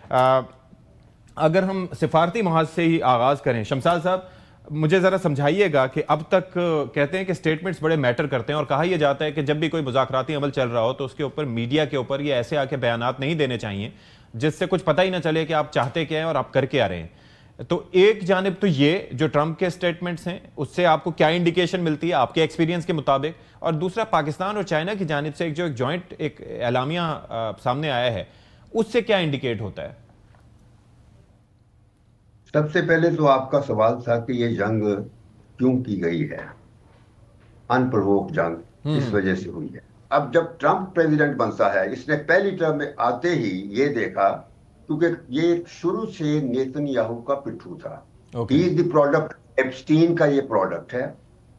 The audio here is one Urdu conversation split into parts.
اگر ہم سفارتی محاذ سے ہی آغاز کریں، شمساد صاحب مجھے ذرا سمجھائیے گا کہ اب تک کہتے ہیں کہ سٹیٹمنٹس بڑے میٹر کرتے ہیں، اور کہا یہ جاتا ہے کہ جب بھی کوئی مذاکراتی عمل چل رہا ہو تو اس کے اوپر میڈیا کے اوپر یہ ایسے آ کے بیانات نہیں دینے چاہیے جس سے کچھ پتہ ہی نہ چلے کہ آپ چاہتے کیا ہیں اور آپ کر کے آ رہے ہیں. تو ایک جانب تو یہ جو ٹرمپ کے سٹیٹمنٹس ہیں اس سے آپ کو کیا انڈیکیشن ملتی ہے آپ کے ایکسپیرینس کے مطابق، اور دوسرا پاکستان اور چائنا کی جانب سے ایک جوائنٹ ایک اعلامیہ سامنے آیا ہے، اس سے کیا انڈیکیٹ ہوتا ہے؟ سب سے پہلے تو آپ کا سوال تھا کہ یہ جنگ کیوں کی گئی ہے، ان پرووک جنگ اس وجہ سے ہوئی ہے. اب جب ٹرمپ پریزیڈنٹ بنتا ہے، اس نے پہلی ٹرم میں آتے ہی یہ دیکھا، کیونکہ یہ شروع سے نیتن یاہو کا پٹھو تھا. ہی از دی پروڈکٹ، ایپسٹین کا یہ پروڈکٹ ہے،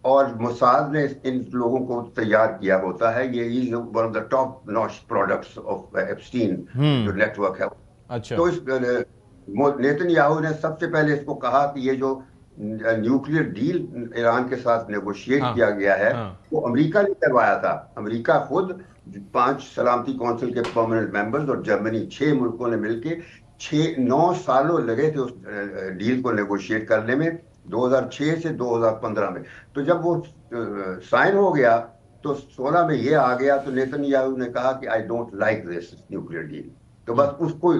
اور موساد نے ان لوگوں کو تیار کیا ہوتا ہے. یہ one of the top notch products of Epstein جو نیٹ ورک ہے. تو اس نیتن یاہو نے سب سے پہلے اس کو کہا کہ یہ جو نیوکلیر ڈیل ایران کے ساتھ نیگوشیٹ کیا گیا ہے وہ امریکہ نے کروایا تھا. امریکہ خود 5 سلامتی کونسل کے پرماننٹ ممبرز اور جرمنی 6 ملکوں نے مل کے 9 سالوں لگے تھے اس ڈیل کو نیگوشیٹ کرنے میں، 2006 سے 2015 میں. تو جب وہ سائن ہو گیا تو 16 میں یہ آ گیا تو نیتن یاہو نے کہا کہ I don't like this nuclear deal. تو بس اس کو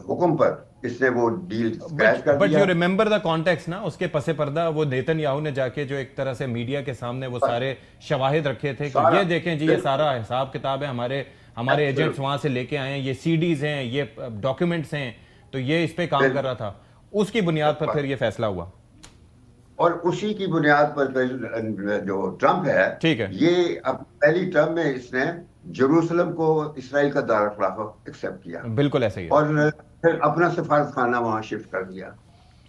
حکم پر اس نے وہ ڈیل کریش کر دیا. But you remember the context نا، اس کے پس پردہ وہ نیتن یاہو نے جا کے جو ایک طرح سے میڈیا کے سامنے وہ سارے شواہد رکھے تھے کہ یہ دیکھیں جی یہ سارا حساب کتاب ہے، ہمارے ایجنٹس وہاں سے لے کے آئے ہیں، یہ سی ڈیز ہیں، یہ ڈاکیومنٹس ہیں، تو یہ اس پہ کام کر رہا تھا. اس کی بنیاد پر پھر یہ فیصلہ ہوا، اور اسی کی بنیاد پر جو ٹرمپ ہے یہ اب پہلی ٹرم میں اس نے جیروسلم کو اسرائیل کا دارالخلافہ ایکسیپٹ کیا. بالکل ایسے ہی، اور پھر اپنا سفارت خانہ وہاں شفٹ کر دیا.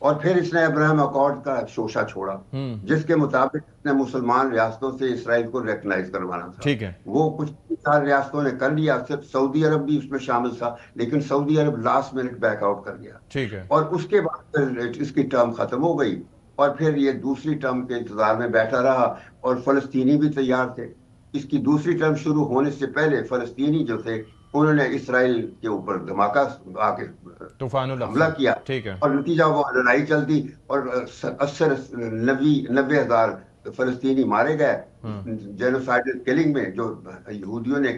اور پھر اس نے ابراہیم اکارڈ کا شوشہ چھوڑا جس کے مطابق اس نے مسلمان ریاستوں سے اسرائیل کو ریکگنائز کروانا تھا. وہ کچھ 4 ریاستوں نے کر لیا، صرف سعودی عرب بھی اس میں شامل تھا، لیکن سعودی عرب لاسٹ منٹ بیک آؤٹ کر گیا. اور اس کے بعد اس کی ٹرم ختم ہو گئی، اور پھر یہ دوسری ٹرم کے انتظار میں بیٹھا رہا. اور فلسطینی بھی تیار تھے. اس کی دوسری ٹرم شروع ہونے سے پہلے فلسطینی جو تھے انہوں نے اسرائیل کے اوپر دھماکہ آ کے حملہ کیا، اور نتیجہ وہ لڑائی چلتی اور 80-90 ہزار فلسطینی مارے گئے جینوسائیڈل کلنگ میں جو یہودیوں نے